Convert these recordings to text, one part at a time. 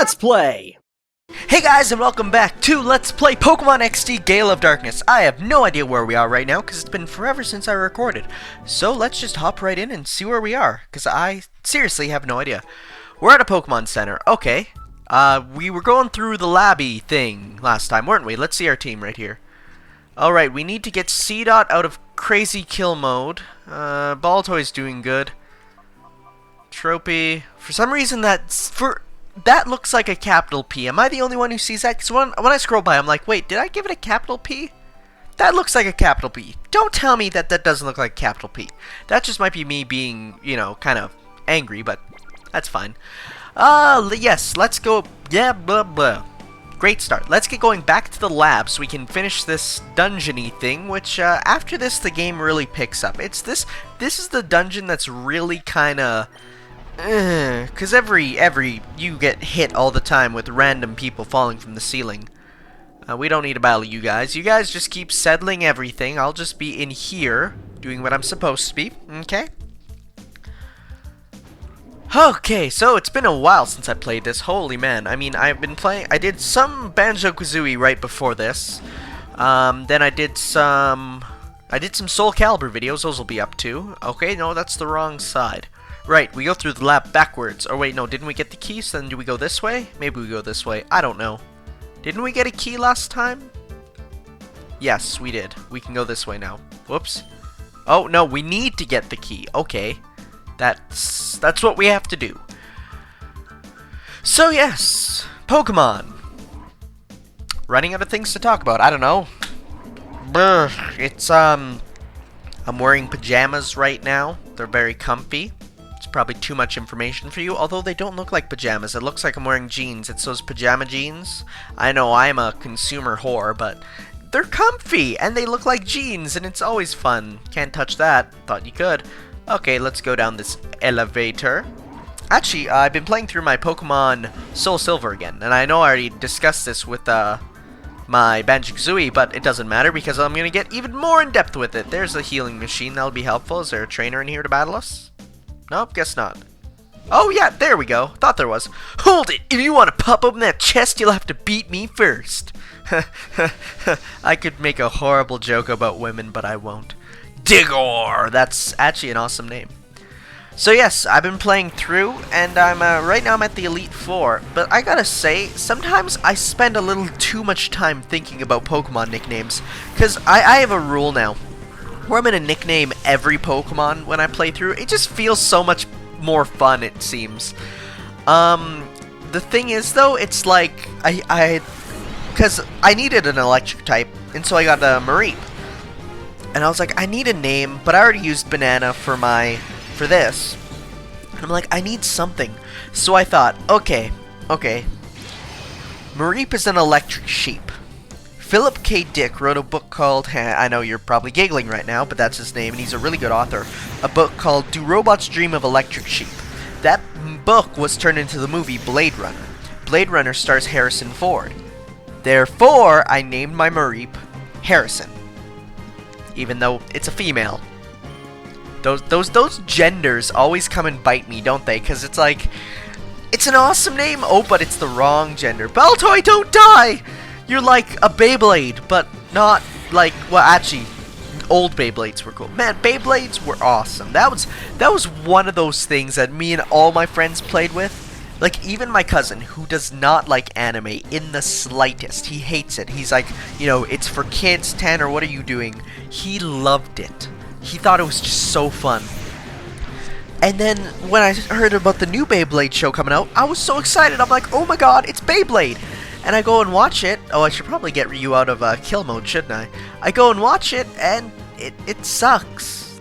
Let's Play! Hey guys, and welcome back to Let's Play Pokemon XD Gale of Darkness. I have no idea where we are right now, because it's been forever since I recorded. So let's just hop right in and see where we are, because I seriously have no idea. We're at a Pokemon Center. Okay. We were going through the labby thing last time, weren't we? Let's see our team right here. Alright, we need to get C-Dot out of crazy kill mode. Baltoy's doing good. Tropy. For some reason, that looks like a capital P. Am I the only one who sees that? Because when I scroll by, I'm like, wait, did I give it a capital P? That looks like a capital P. Don't tell me that that doesn't look like a capital P. That just might be me being, you know, kind of angry, but that's fine. Yes, let's go. Yeah, blah, blah. Great start. Let's get going back to the lab so we can finish this dungeon-y thing, which, after this, the game really picks up. This is the dungeon that's really kind of... Cause you get hit all the time with random people falling from the ceiling. We don't need to battle you guys. You guys just keep settling everything. I'll just be in here doing what I'm supposed to be. Okay? Okay, so it's been a while since I played this. Holy man. I mean, I did some Banjo-Kazooie right before this. Then I did some Soul Calibur videos. Those will be up too. Okay, no, that's the wrong side. Right, we go through the lab backwards. Or wait, no, didn't we get the key? So then do we go this way? Maybe we go this way. I don't know. Didn't we get a key last time? Yes, we did. We can go this way now. Whoops. Oh, no, we need to get the key. Okay. That's what we have to do. So, yes. Pokemon. Running out of things to talk about. I don't know. Brr. It's, I'm wearing pajamas right now. They're very comfy. Probably too much information for you, although they don't look like pajamas. It looks like I'm wearing jeans. It's those pajama jeans. I know I'm a consumer whore, but they're comfy and they look like jeans and it's always fun. Can't touch that. Thought you could. Okay, let's go down this elevator. Actually, I've been playing through my Pokemon Soul Silver again, and I know I already discussed this with my Banjo-Kazooie, but it doesn't matter because I'm going to get even more in depth with it. There's a healing machine. That'll be helpful. Is there a trainer in here to battle us? Nope, guess not. Oh yeah, there we go. Thought there was. Hold it! If you want to pop open that chest, you'll have to beat me first. I could make a horrible joke about women, but I won't. Digor! That's actually an awesome name. So yes, I've been playing through, and right now I'm at the Elite Four. But I gotta say, sometimes I spend a little too much time thinking about Pokemon nicknames. Because I have a rule now where I'm going to nickname every Pokemon when I play through. It just feels so much more fun, it seems. The thing is, though, it's like, because I needed an electric type, and so I got a Mareep. And I was like, I need a name, but I already used Banana for this. And I'm like, I need something. So I thought, okay. Mareep is an electric sheep. Philip K. Dick wrote a book called, I know you're probably giggling right now, but that's his name, and he's a really good author. A book called Do Robots Dream of Electric Sheep? That book was turned into the movie Blade Runner. Blade Runner stars Harrison Ford. Therefore, I named my Mareep Harrison. Even though it's a female. Those genders always come and bite me, don't they? Because it's like, it's an awesome name, oh, but it's the wrong gender. Baltoy, don't die! You're like a Beyblade, but not like, well, actually, old Beyblades were cool. Man, Beyblades were awesome. That was one of those things that me and all my friends played with. Like, even my cousin, who does not like anime in the slightest. He hates it. He's like, you know, it's for kids, Tanner, what are you doing? He loved it. He thought it was just so fun. And then, when I heard about the new Beyblade show coming out, I was so excited. I'm like, oh my god, it's Beyblade! And I go and watch it. Oh, I should probably get you out of kill mode, shouldn't I? I go and watch it, and it sucks.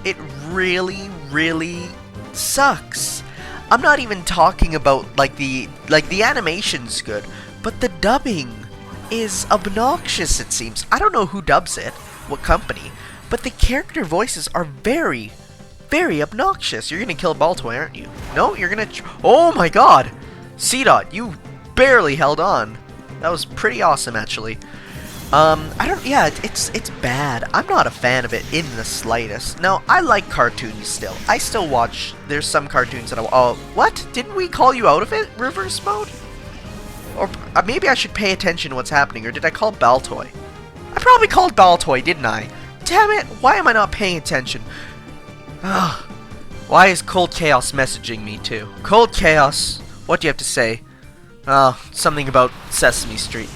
It really, really sucks. I'm not even talking about the animation's good, but the dubbing is obnoxious, it seems. I don't know who dubs it, what company, but the character voices are very, very obnoxious. You're gonna kill Baltoy, aren't you? No, you're gonna... Oh my god! C-Dot, you barely held on. That was pretty awesome, actually. It's bad. I'm not a fan of it in the slightest. No, I like cartoons still. I still watch, there's some cartoons that what? Didn't we call you out of it, reverse mode? Or maybe I should pay attention to what's happening, or did I call Baltoy? I probably called Baltoy, didn't I? Damn it, why am I not paying attention? Ugh. Why is Cold Chaos messaging me too? Cold Chaos, what do you have to say? Oh, something about Sesame Street.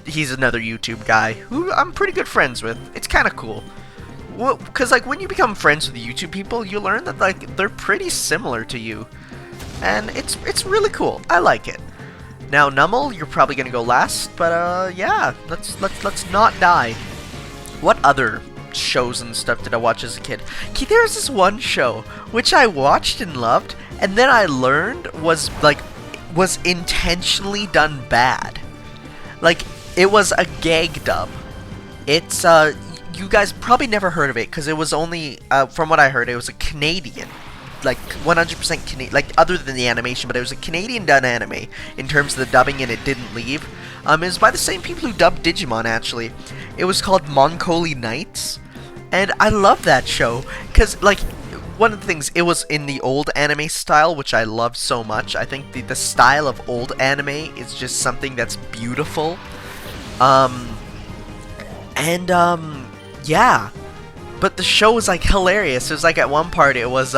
He's another YouTube guy who I'm pretty good friends with. It's kind of cool. Well, because like when you become friends with YouTube people, you learn that like they're pretty similar to you. And it's really cool. I like it. Now, Nummel, you're probably gonna go last, but yeah, let's not die. What other shows and stuff did I watch as a kid? Okay, there's this one show which I watched and loved, and then I learned was intentionally done bad. Like, it was a gag dub. It's you guys probably never heard of it because it was only from what I heard, it was a Canadian. Like 100% Canadian, like other than the animation, but it was a Canadian done anime in terms of the dubbing, and it didn't leave. It was by the same people who dubbed Digimon, actually. It was called Moncoli Nights, and I love that show because, like, one of the things, it was in the old anime style, which I love so much. I think the style of old anime is just something that's beautiful. Yeah. But the show was, like, hilarious. It was, like, at one part, it was,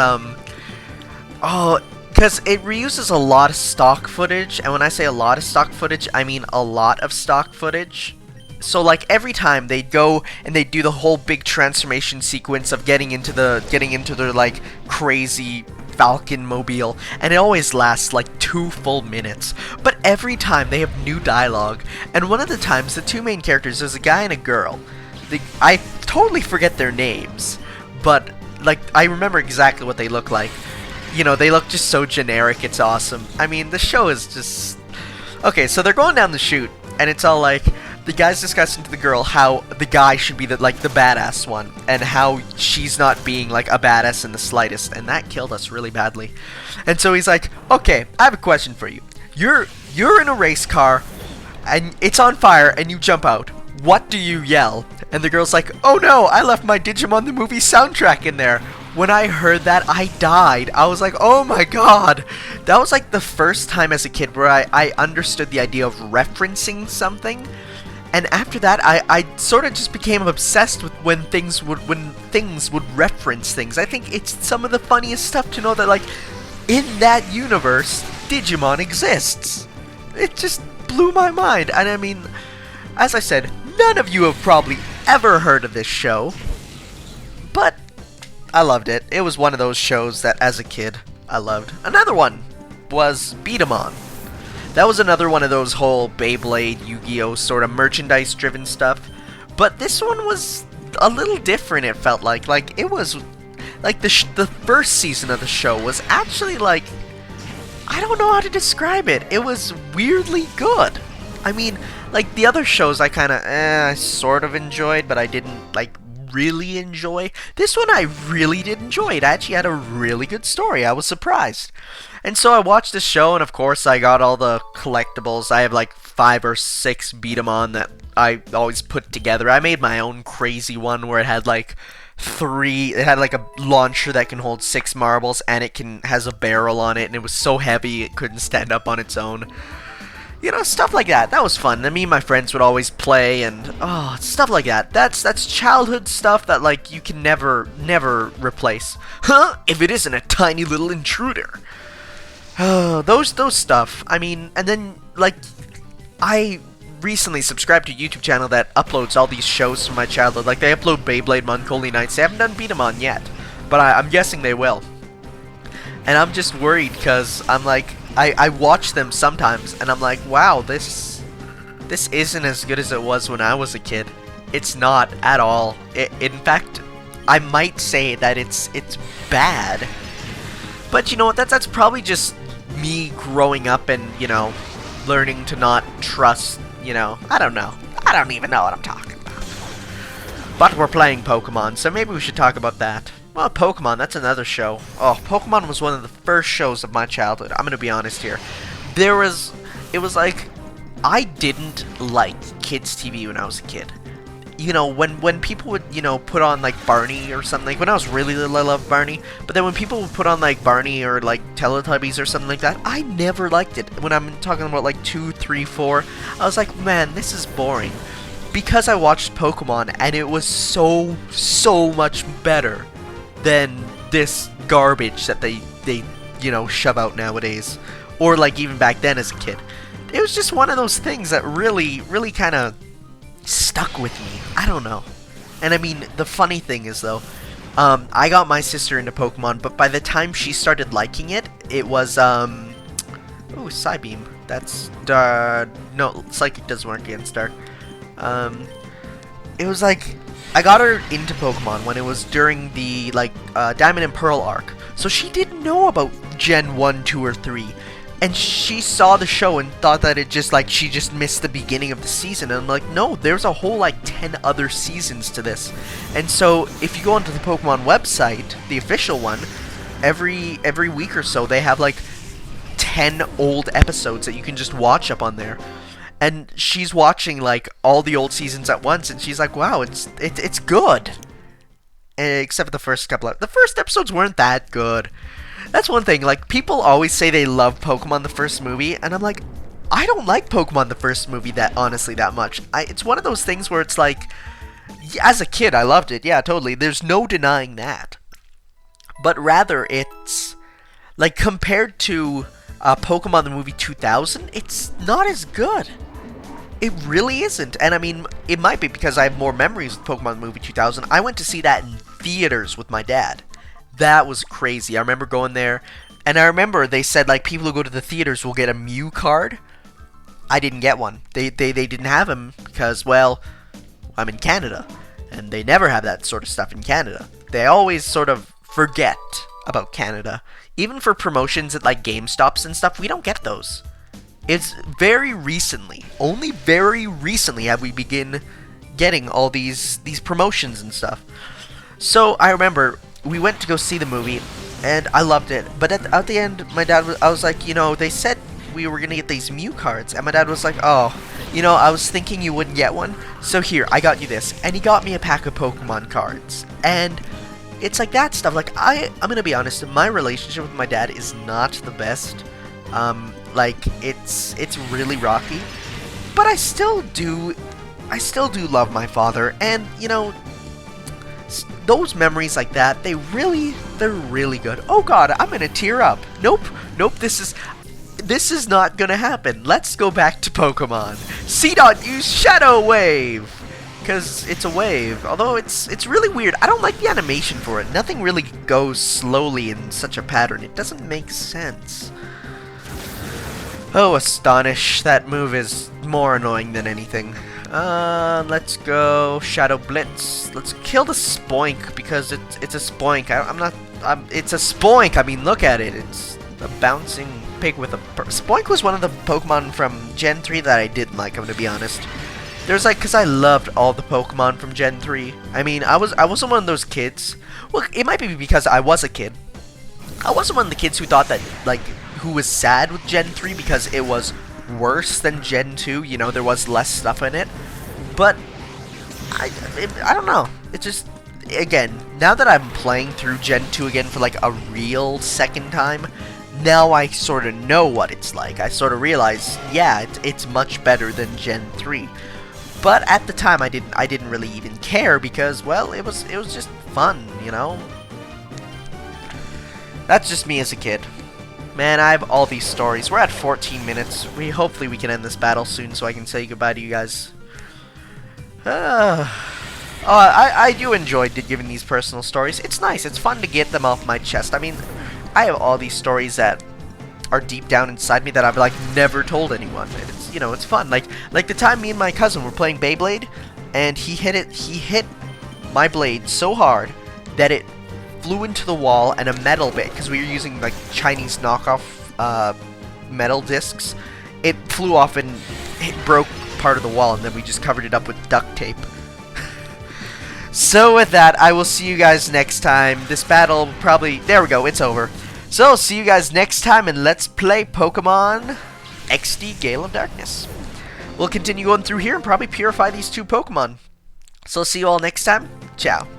because it reuses a lot of stock footage, and when I say a lot of stock footage, I mean a lot of stock footage. So like every time they'd go and they'd do the whole big transformation sequence of getting into their like crazy Falcon mobile, and it always lasts like 2 full minutes. But every time they have new dialogue, and one of the times the two main characters, there's a guy and a girl. I totally forget their names, but like I remember exactly what they look like. You know, they look just so generic, it's awesome. I mean, the show is just... Okay, so they're going down the chute, and it's all like, the guy's discussing to the girl how the guy should be the badass one, and how she's not being, like, a badass in the slightest, and that killed us really badly. And so he's like, okay, I have a question for you. You're in a race car, and it's on fire, and you jump out. What do you yell? And the girl's like, oh no, I left my Digimon the movie soundtrack in there. When I heard that, I died. I was like, oh my god. That was like the first time as a kid where I understood the idea of referencing something. And after that, I sort of just became obsessed with when things would reference things. I think it's some of the funniest stuff to know that, like, in that universe, Digimon exists. It just blew my mind. And I mean, as I said, none of you have probably ever heard of this show. But I loved it. It was one of those shows that, as a kid, I loved. Another one was Beat 'em On. That was another one of those whole Beyblade, Yu-Gi-Oh! Sort of merchandise-driven stuff. But this one was a little different, it felt like. Like, it was... Like, the first season of the show was actually, like... I don't know how to describe it. It was weirdly good. I mean, like, the other shows I kind of, sort of enjoyed, but I didn't, like, really enjoy. This one I really did enjoy. It actually had a really good story. I was surprised. And so I watched this show, and of course I got all the collectibles. I have like 5 or 6 beat 'em on that I always put together. I made my own crazy one where it had like it had like a launcher that can hold 6 marbles, and has a barrel on it, and it was so heavy it couldn't stand up on its own. You know, stuff like that. That was fun. And me and my friends would always play, and stuff like that. That's childhood stuff that, like, you can never replace. Huh? If it isn't a tiny little intruder. Those stuff. I mean, and then, like, I recently subscribed to a YouTube channel that uploads all these shows from my childhood. Like, they upload Beyblade, Moncoli Nights. They haven't done Beat 'em On yet, but I'm guessing they will. And I'm just worried because I'm like, I watch them sometimes, and I'm like, wow, this isn't as good as it was when I was a kid. It's not at all. In fact, I might say that it's bad. But you know what? That's probably just me growing up and, you know, learning to not trust, you know. I don't know. I don't even know what I'm talking about. But we're playing Pokemon, so maybe we should talk about that. Well, Pokemon, that's another show. Oh, Pokemon was one of the first shows of my childhood. I'm gonna be honest here. It was like, I didn't like kids' TV when I was a kid. you know, when people would, you know, put on like Barney or something, like when I was really little I loved Barney, but then when people would put on like Barney or like Teletubbies or something like that, I never liked it. When I'm talking about like 2, 3, 4, I was like, man, this is boring. Because I watched Pokemon and it was so much better than this garbage that they you know, shove out nowadays, or like even back then as a kid. It was just one of those things that really kind of stuck with me. I don't know. And I mean, the funny thing is though, I got my sister into Pokemon, but by the time she started liking it, it was ooh, Psybeam. That's no, Psychic doesn't work against Dark. It was like I got her into Pokemon when it was during the like Diamond and Pearl arc. So she didn't know about Gen 1, 2, or 3. And she saw the show and thought that it just like she just missed the beginning of the season. And I'm like, no, there's a whole like 10 other seasons to this. And so if you go onto the Pokemon website, the official one, every week or so they have like 10 old episodes that you can just watch up on there. And she's watching like all the old seasons at once, and she's like, wow, it's good. Except for the first couple of the first episodes weren't that good. That's one thing, like, people always say they love Pokemon the first movie, and I'm like, I don't like Pokemon the first movie that much. It's one of those things where it's like, as a kid I loved it, yeah, totally, there's no denying that. But rather, it's, like, compared to Pokemon the movie 2000, it's not as good. It really isn't, and I mean, it might be because I have more memories with Pokemon the movie 2000. I went to see that in theaters with my dad. That was crazy. I remember going there, and I remember they said, like, people who go to the theaters will get a Mew card. I didn't get one. They didn't have them because, well, I'm in Canada, and they never have that sort of stuff in Canada. They always sort of forget about Canada. Even for promotions at, like, GameStops and stuff, we don't get those. It's very recently, only very recently have we begin getting all these promotions and stuff. So, I remember we went to go see the movie, and I loved it. But at the end, I was like, you know, they said we were gonna get these Mew cards, and my dad was like, oh, you know, I was thinking you wouldn't get one, so here, I got you this. And he got me a pack of Pokemon cards, and it's like that stuff. Like, I'm gonna be honest, my relationship with my dad is not the best. Like, it's really rocky, but I still do love my father, and, you know, those memories like that, they're really good. Oh god, I'm gonna tear up. Nope, this is not gonna happen. Let's go back to Pokemon. CDOT use Shadow Wave, because it's a wave. Although it's really weird. I don't like the animation for it. Nothing really goes slowly in such a pattern. It doesn't make sense. Oh, Astonish. That move is more annoying than anything. Let's go Shadow Blitz. Let's kill the Spoink, because it's a Spoink. It's a Spoink. I mean, look at it. It's a bouncing pig with a... Spoink was one of the Pokemon from Gen 3 that I didn't like, I'm gonna be honest. There's like, because I loved all the Pokemon from Gen 3. I mean, I wasn't one of those kids. Well, it might be because I was a kid. I wasn't one of the kids who thought that, like, who was sad with Gen 3 because it was worse than Gen 2, you know, there was less stuff in it. But I don't know. It just, again, now that I'm playing through Gen 2 again for like a real second time, now I sort of know what it's like. I sort of realize, yeah, it's much better than Gen 3. But at the time I didn't really even care because, well, it was just fun, you know. That's just me as a kid. Man, I have all these stories. We're at 14 minutes. Hopefully we can end this battle soon so I can say goodbye to you guys. I do enjoy giving these personal stories. It's nice. It's fun to get them off my chest. I mean, I have all these stories that are deep down inside me that I've like never told anyone. And it's, you know, it's fun. Like the time me and my cousin were playing Beyblade, and he hit my blade so hard that it flew into the wall, and a metal bit, because we were using like Chinese knockoff metal discs, it flew off and it broke part of the wall, and then we just covered it up with duct tape. So with that, I will see you guys next time. This battle probably, there we go, it's over. So I'll see you guys next time, and let's play Pokemon XD Gale of Darkness. We'll continue going through here and probably purify these two Pokemon. So see you all next time. Ciao.